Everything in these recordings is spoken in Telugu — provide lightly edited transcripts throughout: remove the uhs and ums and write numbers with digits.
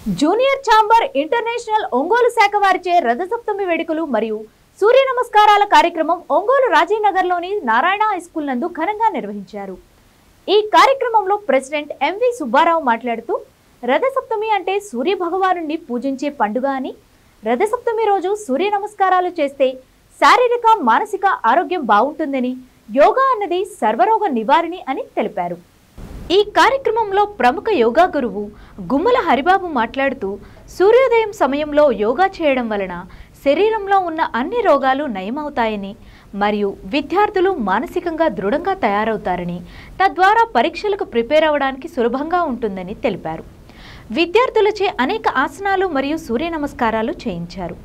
జూనియర్ ఛాంబర్ ఇంటర్నేషనల్ ఒంగోలు శాఖ వారిచే రథసప్తమి వేడుకలు మరియు సూర్య నమస్కారాల కార్యక్రమం ఒంగోలు రాజీనగర్లోని నారాయణ హై స్కూల్ నందు ఘనంగా నిర్వహించారు. ఈ కార్యక్రమంలో ప్రెసిడెంట్ ఎంవి సుబ్బారావు మాట్లాడుతూ రథసప్తమి అంటే సూర్య భగవానుని పూజించే పండుగ అని, రథసప్తమి రోజు సూర్య నమస్కారాలు చేస్తే శారీరక మానసిక ఆరోగ్యం బాగుంటుందని, యోగా అన్నది సర్వరోగ నివారణి అని తెలిపారు. ఈ కార్యక్రమంలో ప్రముఖ యోగా గురువు గుమ్మల హరిబాబు మాట్లాడుతూ సూర్యోదయం సమయంలో యోగా చేయడం వలన శరీరంలో ఉన్న అన్ని రోగాలు నయమవుతాయని మరియు విద్యార్థులు మానసికంగా దృఢంగా తయారవుతారని, తద్వారా పరీక్షలకు ప్రిపేర్ అవ్వడానికి సులభంగా ఉంటుందని తెలిపారు. విద్యార్థులచే అనేక ఆసనాలు మరియు సూర్య నమస్కారాలు చేయించారు.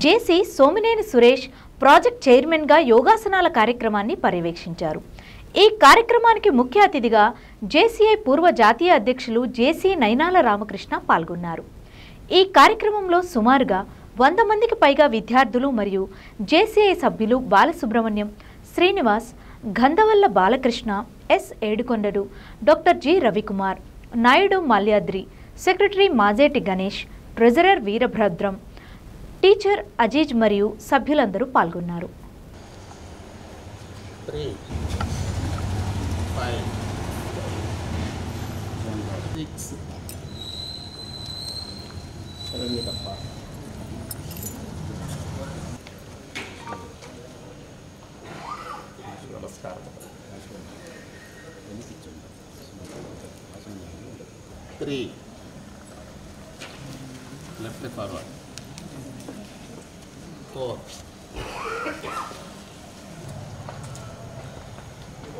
జేసీ సోమినేని సురేష్ ప్రాజెక్ట్ చైర్మన్గా యోగాసనాల కార్యక్రమాన్ని పర్యవేక్షించారు. ఈ కార్యక్రమానికి ముఖ్య అతిథిగా జేసీఐ పూర్వ జాతీయ అధ్యక్షులు జేసీ నైనాల రామకృష్ణ పాల్గొన్నారు. ఈ కార్యక్రమంలో సుమారుగా 100 మందికి పైగా విద్యార్థులు మరియు జేసీఐ సభ్యులు Balasubrahmanyam, Srinivas, Gandhavalla Balakrishna, S Edukondalu, doctor G Ravikumar, Naidu Malyadri, secretary Majeti Ganesh, treasurer Veerabhadram, teacher Aziz మరియు సభ్యులందరూ పాల్గొన్నారు. 3, 5, 6 3 left forward 4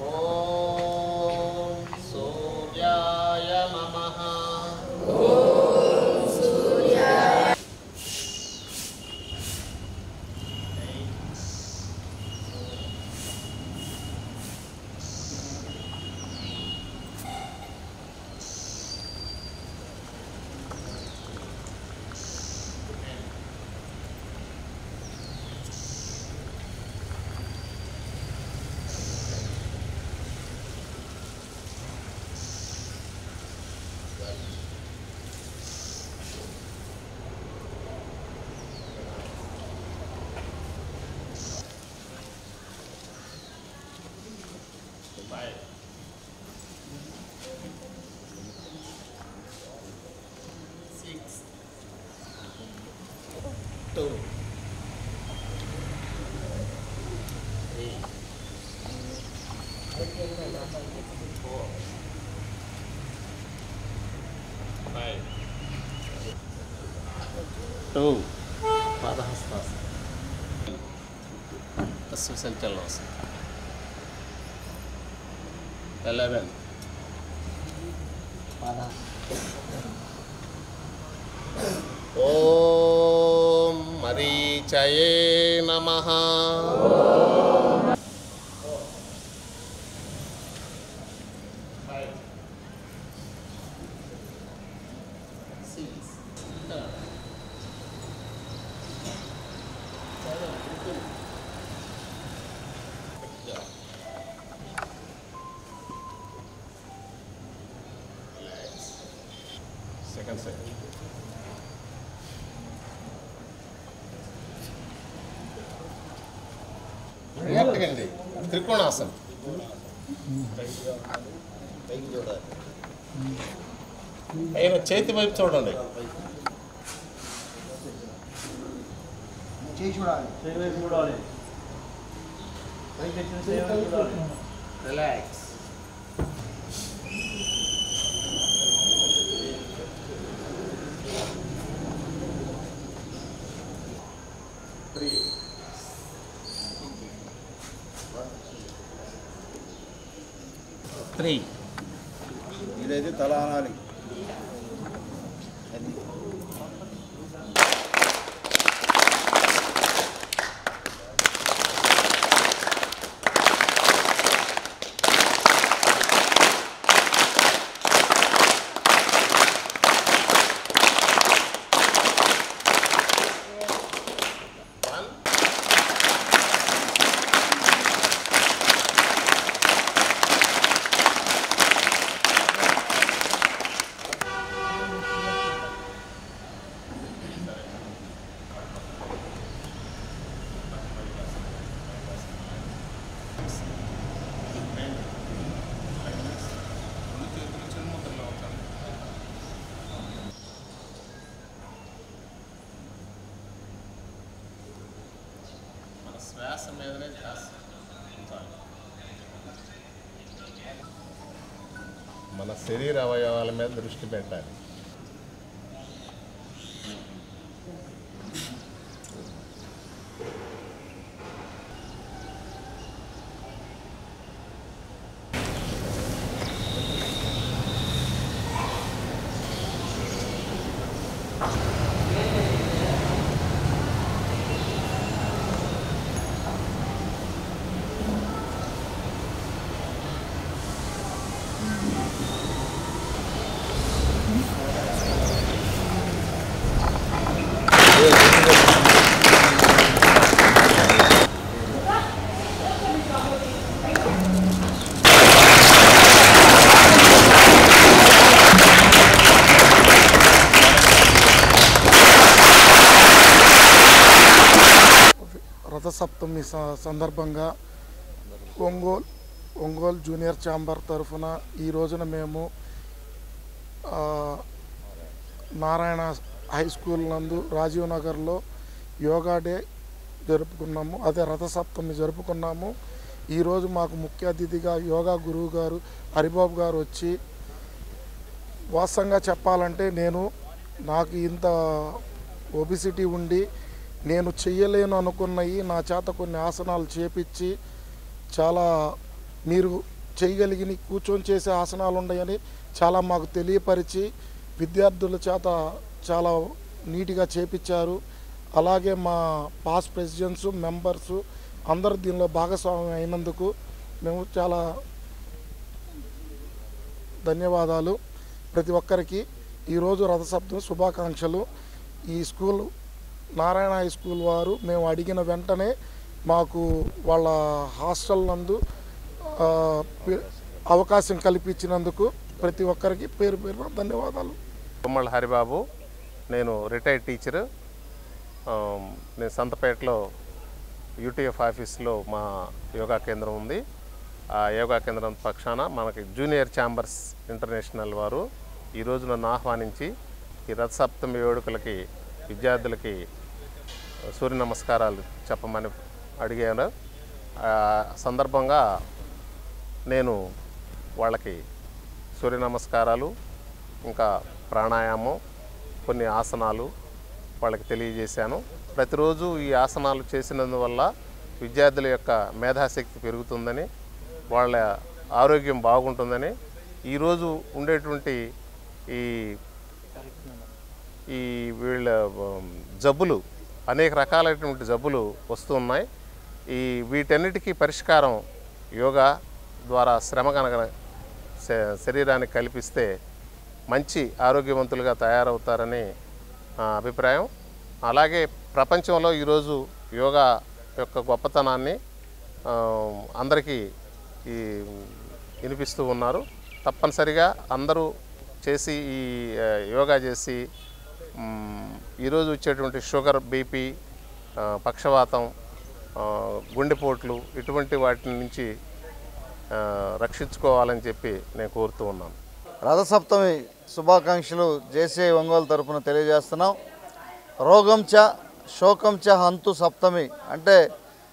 Om Suryaya Namaha. Om Suryaya. 5 6 2 3 4 5 2 పాదహస్తాసనం అశ్వసంచలనాసనం 11 ఓం మరీచయే నమః. 5 6 Second. కరెక్ట్గా త్రికోణాసనం. పైన చేతి వైపు చూడండి. రిలాక్స్. 3 ఇదైతే తల అనాలి. శ్వాస మీదనే శ్వాస ఉంచాలి. మన శరీర అవయవాల మీద దృష్టి పెట్టాలి. రథసప్తమి సందర్భంగా ఒంగోలు జూనియర్ ఛాంబర్ తరఫున ఈ రోజున మేము నారాయణ హై స్కూల్ నందు రాజీవ్ నగర్లో యోగా డే జరుపుకున్నాము. అదే రథసప్తమి జరుపుకున్నాము. ఈరోజు మాకు ముఖ్య అతిథిగా యోగా గురువు గారు హరిబాబు గారు వచ్చి, వాస్తవంగా చెప్పాలంటే నాకు ఇంత ఒబిసిటీ ఉండి నేను చెయ్యలేను అనుకున్నవి నా చేత కొన్ని ఆసనాలు చేపించి, చాలా మీరు చేయగలిగిన కూర్చొని చేసే ఆసనాలు ఉన్నాయని చాలా మాకు తెలియపరిచి విద్యార్థుల చేత చాలా నీట్గా చేపించారు. అలాగే మా పాస్ ప్రెసిడెంట్స్ మెంబర్సు అందరూ దీనిలో భాగస్వామ్యం అయినందుకు మేము చాలా ధన్యవాదాలు. ప్రతి ఒక్కరికి ఈరోజు రథసప్తమి శుభాకాంక్షలు. ఈ స్కూల్ నారాయణ హై స్కూల్ వారు మేము అడిగిన వెంటనే మాకు వాళ్ళ హాస్టల్ నందు అవకాశం కల్పించినందుకు ప్రతి ఒక్కరికి పేరు పేరున ధన్యవాదాలు. తుమ్మల హరిబాబు, నేను రిటైర్డ్ టీచరు. నేను సంతపేటలో యూటీఎఫ్ ఆఫీస్లో మా యోగా కేంద్రం ఉంది. ఆ యోగా కేంద్రం పక్షాన మనకి జూనియర్ ఛాంబర్స్ ఇంటర్నేషనల్ వారు ఈరోజు నన్ను ఆహ్వానించి ఈ రథసప్తమి వేడుకలకి విద్యార్థులకి సూర్య నమస్కారాలు చెప్పమని అడిగాను. సందర్భంగా నేను వాళ్ళకి సూర్య నమస్కారాలు, ఇంకా ప్రాణాయామం, కొన్ని ఆసనాలు వాళ్ళకి తెలియజేశాను. ప్రతిరోజు ఈ ఆసనాలు చేసినందువల్ల విద్యార్థుల యొక్క మేధాశక్తి పెరుగుతుందని, వాళ్ళ ఆరోగ్యం బాగుంటుందని, ఈరోజు ఉండేటువంటి ఈ వీళ్ళ జబ్బులు, అనేక రకాలైనటువంటి జబ్బులు వస్తున్నాయి. వీటన్నిటికీ పరిష్కారం యోగా ద్వారా శ్రమ కనుక శరీరానికి కల్పిస్తే మంచి ఆరోగ్యవంతులుగా తయారవుతారని అభిప్రాయం. అలాగే ప్రపంచంలో ఈరోజు యోగా యొక్క గొప్పతనాన్ని అందరికీ వినిపిస్తూ ఉన్నారు. తప్పనిసరిగా అందరూ చేసి ఈ యోగా చేసి ఈరోజు వచ్చేటువంటి షుగర్, బీపీ, పక్షవాతం, గుండెపోట్లు ఇటువంటి వాటి నుంచి రక్షించుకోవాలని చెప్పి నేను కోరుతూ ఉన్నాను. రథసప్తమి శుభాకాంక్షలు జేసీ ఒంగోలు తరపున తెలియజేస్తున్నాం. రోగంచ శోకంచ హంతు సప్తమి అంటే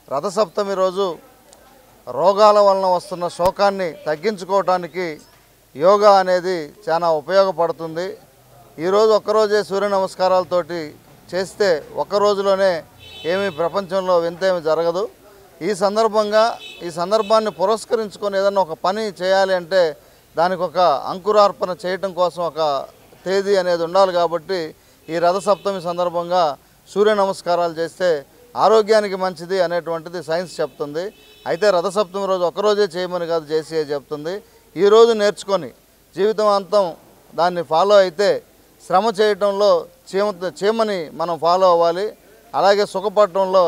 రథసప్తమి రోజు రోగాల వలన వస్తున్న శోకాన్ని తగ్గించుకోవటానికి యోగా అనేది చాలా ఉపయోగపడుతుంది. ఈరోజు ఒక్కరోజే సూర్య నమస్కారాలతోటి చేస్తే ఒక్క రోజులోనే ఏమీ ప్రపంచంలో వింతేమి జరగదు. ఈ సందర్భాన్ని పురస్కరించుకొని ఏదన్నా ఒక పని చేయాలి అంటే దానికి ఒక అంకురార్పణ చేయటం కోసం ఒక తేదీ అనేది ఉండాలి. కాబట్టి ఈ రథసప్తమి సందర్భంగా సూర్య నమస్కారాలు చేస్తే ఆరోగ్యానికి మంచిది అనేటువంటిది సైన్స్ చెప్తుంది. అయితే రథసప్తమి రోజు ఒకరోజే చేయమని కాదు జేసీఏ చెప్తుంది. ఈరోజు నేర్చుకొని జీవితాంతం దాన్ని ఫాలో అయితే శ్రమ చేయటంలో చీమని మనం ఫాలో అవ్వాలి, అలాగే సుఖపడటంలో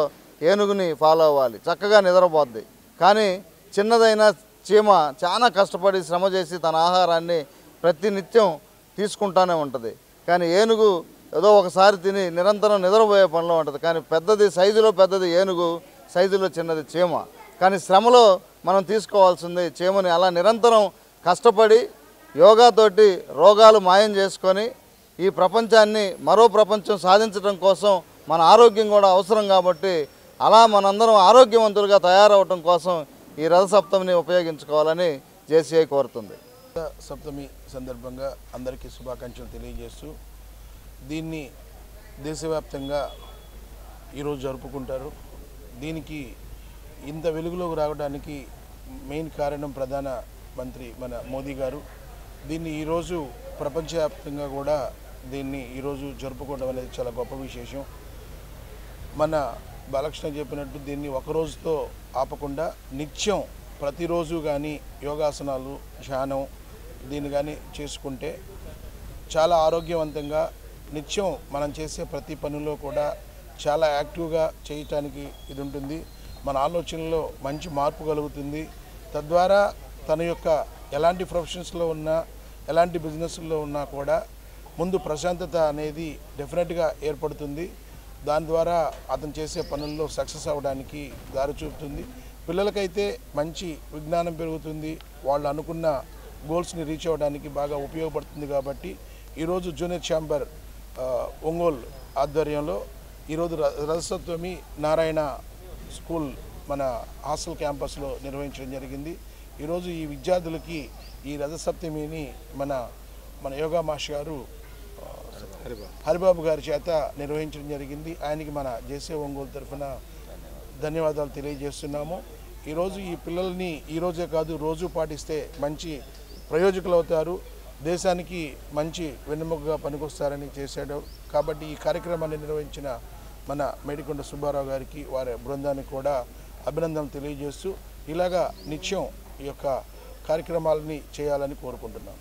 ఏనుగుని ఫాలో అవ్వాలి. చక్కగా నిద్రపోద్ది. కానీ చిన్నదైన చీమ చాలా కష్టపడి శ్రమ చేసి తన ఆహారాన్ని ప్రతినిత్యం తీసుకుంటానే ఉంటుంది. కానీ ఏనుగు ఏదో ఒకసారి తిని నిరంతరం నిద్రపోయే పనిలో ఉంటుంది. కానీ సైజులో పెద్దది ఏనుగు, సైజులో చిన్నది చీమ. కానీ శ్రమలో మనం తీసుకోవాల్సింది చీమని. అలా నిరంతరం కష్టపడి యోగాతోటి రోగాలు మాయం చేసుకొని ఈ ప్రపంచాన్ని మరో ప్రపంచం సాధించడం కోసం మన ఆరోగ్యం కూడా అవసరం. కాబట్టి అలా మనందరం ఆరోగ్యవంతులుగా తయారవటం కోసం ఈ రథసప్తమిని ఉపయోగించుకోవాలని జేసీఐ కోరుతుంది. సప్తమి సందర్భంగా అందరికీ శుభాకాంక్షలు తెలియజేస్తూ దీన్ని దేశవ్యాప్తంగా ఈరోజు జరుపుకుంటారు. దీనికి ఇంత వెలుగులోకి రావడానికి మెయిన్ కారణం ప్రధాన మంత్రి మన మోదీ గారు. దీన్ని ఈరోజు ప్రపంచవ్యాప్తంగా కూడా దీన్ని ఈరోజు జరుపుకోవడం అనేది చాలా గొప్ప విశేషం. మన బాలకృష్ణ చెప్పినట్టు దీన్ని ఒక రోజుతో ఆపకుండా నిత్యం ప్రతిరోజు కానీ యోగాసనాలు, ధ్యానం దీన్ని కానీ చేసుకుంటే చాలా ఆరోగ్యవంతంగా నిత్యం మనం చేసే ప్రతి పనిలో కూడా చాలా యాక్టివ్గా చేయటానికి ఇది ఉంటుంది. మన ఆలోచనలో మంచి మార్పు కలుగుతుంది. తద్వారా తన యొక్క ఎలాంటి ప్రొఫెషన్స్లో ఉన్నా, ఎలాంటి బిజినెస్లో ఉన్నా కూడా ముందు ప్రశాంతత అనేది డెఫినెట్గా ఏర్పడుతుంది. దాని ద్వారా అతను చేసే పనుల్లో సక్సెస్ అవ్వడానికి దారి చూపుతుంది. పిల్లలకైతే మంచి విజ్ఞానం పెరుగుతుంది, వాళ్ళు అనుకున్న గోల్స్ని రీచ్ అవ్వడానికి బాగా ఉపయోగపడుతుంది. కాబట్టి ఈరోజు జూనియర్ ఛాంబర్ ఒంగోలు ఆధ్వర్యంలో ఈరోజు రథసప్తమి నారాయణ స్కూల్ మన హాస్టల్ క్యాంపస్లో నిర్వహించడం జరిగింది. ఈరోజు ఈ విద్యార్థులకి ఈ రథసప్తమిని మన యోగా మాస్టర్ గారు హరిబాబు గారి చేత నిర్వహించడం జరిగింది. ఆయనకి మన జేసీ ఒంగోలు తరఫున ధన్యవాదాలు తెలియజేస్తున్నాము. ఈరోజు ఈ పిల్లల్ని ఈరోజే కాదు రోజు పాటిస్తే మంచి ప్రయోజకులు అవుతారు, దేశానికి మంచి వెన్నెముకగా పనికొస్తారని చేశాడు. కాబట్టి ఈ కార్యక్రమాన్ని నిర్వహించిన మన మేడికొండ సుబ్బారావు గారికి, వారి బృందానికి కూడా అభినందనలు తెలియజేస్తూ ఇలాగా నిత్యం ఈ యొక్క కార్యక్రమాలని చేయాలని కోరుకుంటున్నాను.